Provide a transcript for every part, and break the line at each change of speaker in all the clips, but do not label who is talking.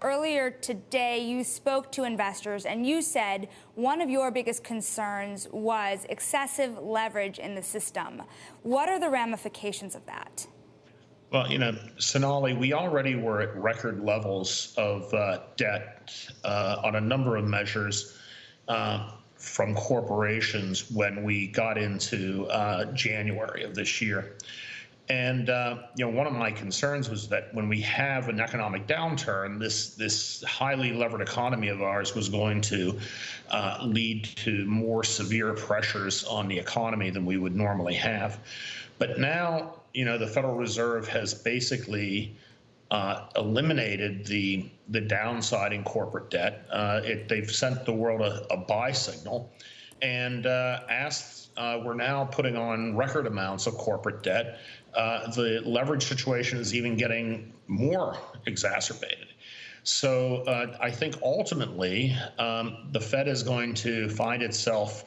earlier today you spoke to investors and you said one of your biggest concerns was excessive leverage in the system. What are the ramifications of that?
Well, Sonali, we already were at record levels of debt on a number of measures from corporations when we got into January of this year. And one of my concerns was that when we have an economic downturn, this highly levered economy of ours was going to lead to more severe pressures on the economy than we would normally have. But now, the Federal Reserve has basically eliminated the downside in corporate debt. They've sent the world a buy signal, and we're now putting on record amounts of corporate debt. The leverage situation is even getting more exacerbated. So I think ultimately the Fed is going to find itself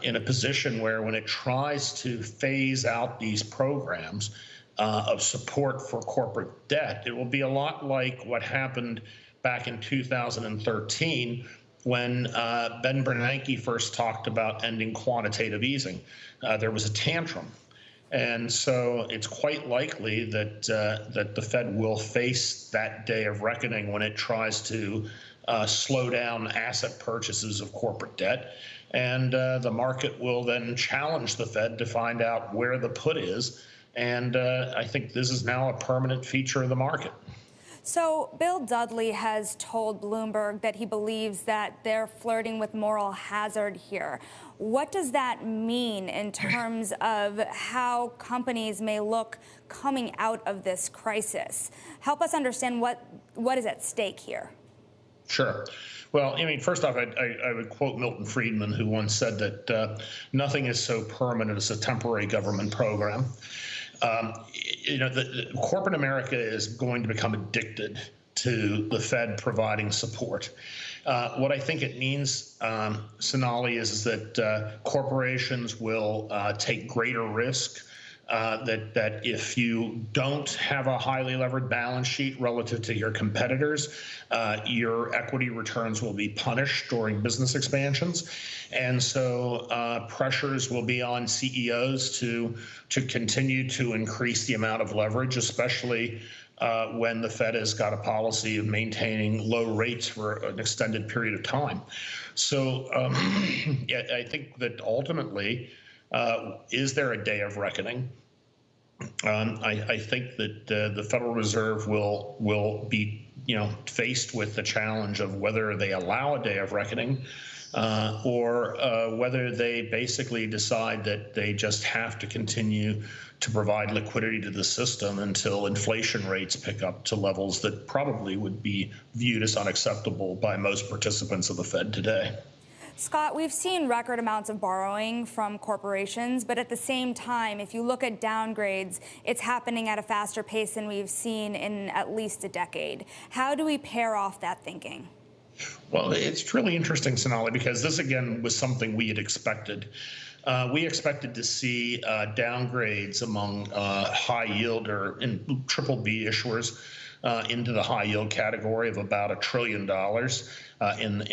in a position where when it tries to phase out these programs of support for corporate debt, it will be a lot like what happened back in 2013 when Ben Bernanke first talked about ending quantitative easing. There was a tantrum. And so it's quite likely that the Fed will face that day of reckoning when it tries to slow down asset purchases of corporate debt. And the market will then challenge the Fed to find out where the put is. And I think this is now a permanent feature of the market.
So Bill Dudley has told Bloomberg that he believes that they're flirting with moral hazard here. What does that mean in terms of how companies may look coming out of this crisis? Help us understand what is at stake here.
Sure. Well, first off, I would quote Milton Friedman, who once said that nothing is so permanent as a temporary government program. The corporate America is going to become addicted to the Fed providing support. What I think it means, Sonali, is that corporations will take greater risk. That if you don't have a highly levered balance sheet relative to your competitors, your equity returns will be punished during business expansions. And so pressures will be on CEOs to continue to increase the amount of leverage, especially when the Fed has got a policy of maintaining low rates for an extended period of time. So I think that ultimately, is there a day of reckoning? I think that the Federal Reserve will be, faced with the challenge of whether they allow a day of reckoning or whether they basically decide that they just have to continue to provide liquidity to the system until inflation rates pick up to levels that probably would be viewed as unacceptable by most participants of the Fed today.
Scott, we've seen record amounts of borrowing from corporations, but at the same time, if you look at downgrades, it's happening at a faster pace than we've seen in at least a decade. How do we pair off that thinking?
Well, it's really interesting, Sonali, because this, again, was something we had expected. We expected to see downgrades among high yield or triple B issuers into the high yield category of about $1 trillion in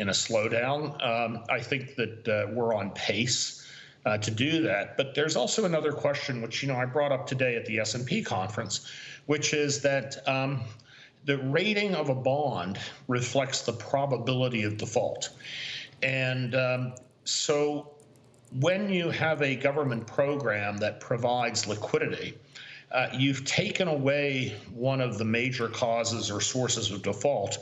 a slowdown. I think that we're on pace to do that. But there's also another question, which I brought up today at the S&P conference, which is that the rating of a bond reflects the probability of default. And so when you have a government program that provides liquidity, you've taken away one of the major causes or sources of default,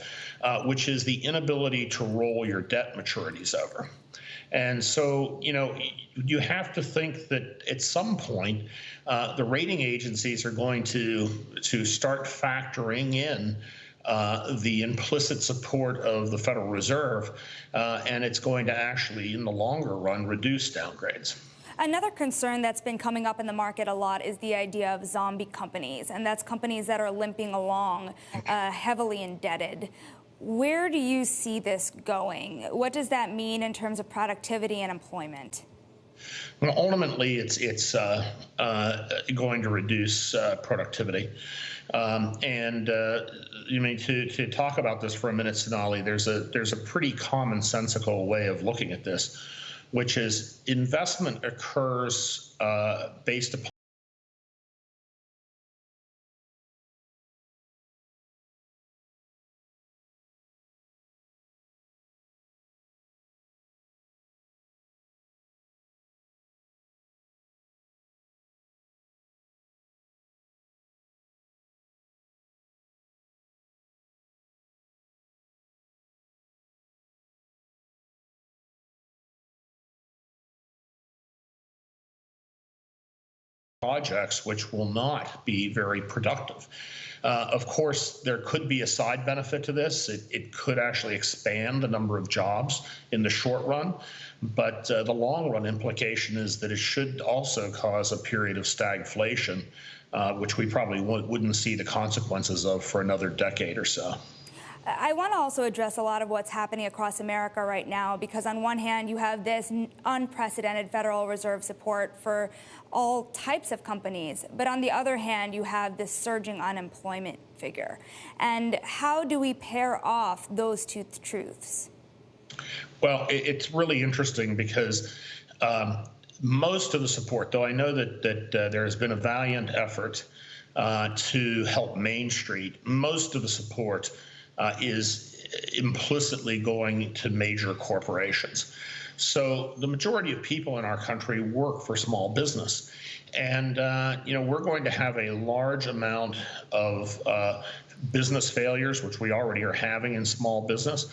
which is the inability to roll your debt maturities over. And so, you have to think that at some point, the rating agencies are going to start factoring in the implicit support of the Federal Reserve, and it's going to actually, in the longer run, reduce downgrades.
Another concern that's been coming up in the market a lot is the idea of zombie companies, and that's companies that are limping along, heavily indebted. Where do you see this going? What does that mean in terms of productivity and employment?
Well, ultimately, it's going to reduce productivity. You mean to talk about this for a minute, Sonali, there's a pretty commonsensical way of looking at this, which is investment occurs based upon projects which will not be very productive. Of course, there could be a side benefit to this. It could actually expand the number of jobs in the short run, but the long run implication is that it should also cause a period of stagflation, which we probably wouldn't see the consequences of for another decade or so.
I want to also address a lot of what's happening across America right now, because on one hand, you have this unprecedented Federal Reserve support for all types of companies. But on the other hand, you have this surging unemployment figure. And how do we pair off those two truths?
Well, it's really interesting because most of the support, though I know that there has been a valiant effort to help Main Street, most of the support is implicitly going to major corporations. So the majority of people in our country work for small business. And, we're going to have a large amount of business failures, which we already are having in small business.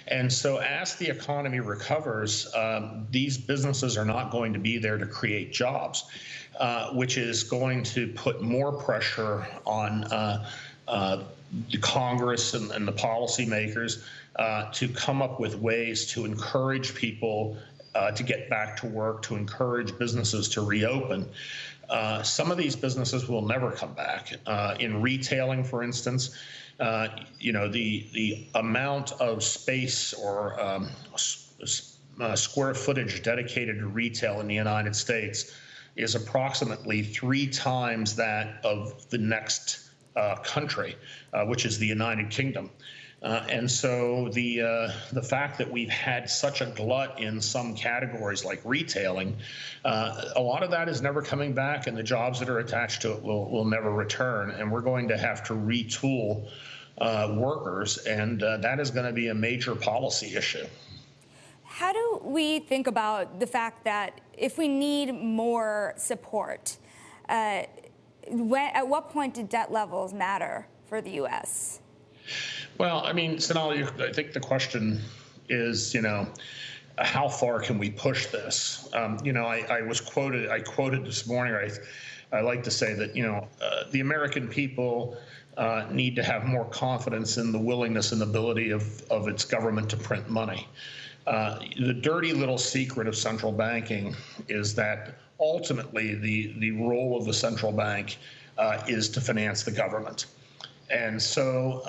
And so as the economy recovers, these businesses are not going to be there to create jobs, which is going to put more pressure on the Congress and the policymakers to come up with ways to encourage people to get back to work, to encourage businesses to reopen. Some of these businesses will never come back. In retailing, for instance, the amount of space or square footage dedicated to retail in the United States is approximately 3 times that of the next country, which is the United Kingdom. And so the fact that we've had such a glut in some categories like retailing, a lot of that is never coming back, and the jobs that are attached to it will never return. And we're going to have to retool workers, and that is going to be a major policy issue.
How do we think about the fact that if we need more support, at what point do debt levels matter for the U.S.?
Well, I mean, Sonali, I think the question is, how far can we push this? I quoted this morning, I like to say that, the American people need to have more confidence in the willingness and ability of its government to print money. The dirty little secret of central banking is that ultimately the role of the central bank is to finance the government. And so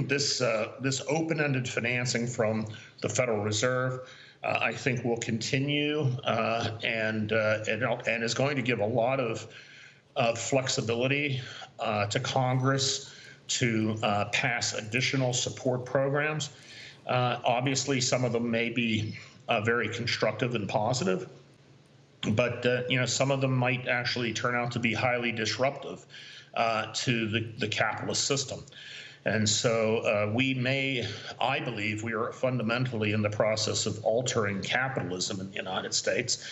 this open-ended financing from the Federal Reserve, I think, will continue and is going to give a lot of flexibility to Congress to pass additional support programs. Obviously, some of them may be very constructive and positive, but some of them might actually turn out to be highly disruptive to the capitalist system. And so I believe we are fundamentally in the process of altering capitalism in the United States.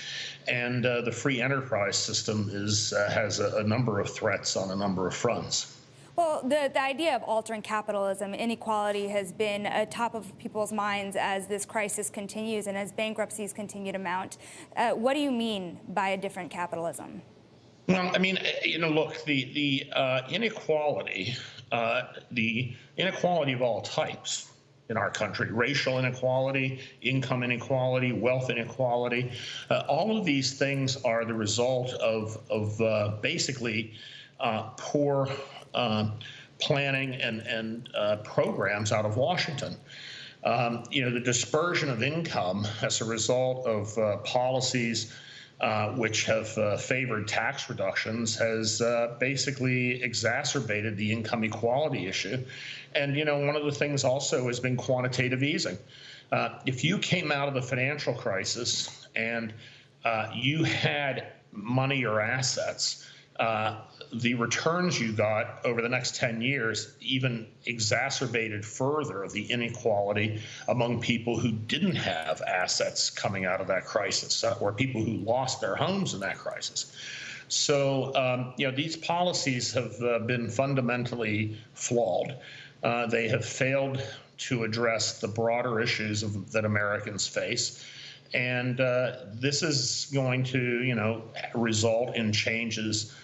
And the free enterprise system has a number of threats on a number of fronts.
Well, the idea of altering capitalism, inequality has been top of people's minds as this crisis continues and as bankruptcies continue to mount. What do you mean by a different capitalism?
Well, I mean, look, the inequality of all types in our country, racial inequality, income inequality, wealth inequality, all of these things are the result of basically poor planning and programs out of Washington. The dispersion of income as a result of policies which have favored tax reductions, has basically exacerbated the income equality issue. And, one of the things also has been quantitative easing. If you came out of the financial crisis and you had money or assets, the returns you got over the next 10 years even exacerbated further the inequality among people who didn't have assets coming out of that crisis, or people who lost their homes in that crisis. So, these policies have been fundamentally flawed. They have failed to address the broader issues that Americans face. And this is going to, result in changes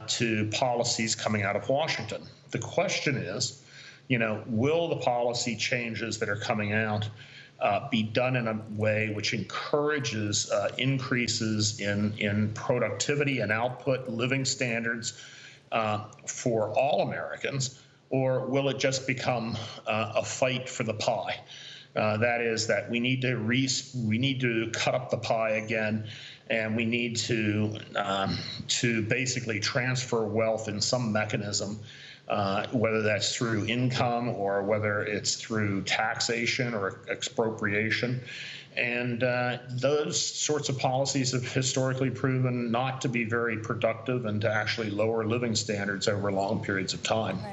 to policies coming out of Washington. The question is, will the policy changes that are coming out be done in a way which encourages increases in productivity and output, living standards for all Americans, or will it just become a fight for the pie? That is, that we need to cut up the pie again, and we need to basically transfer wealth in some mechanism, whether that's through income or whether it's through taxation or expropriation. And those sorts of policies have historically proven not to be very productive and to actually lower living standards over long periods of time.
Right.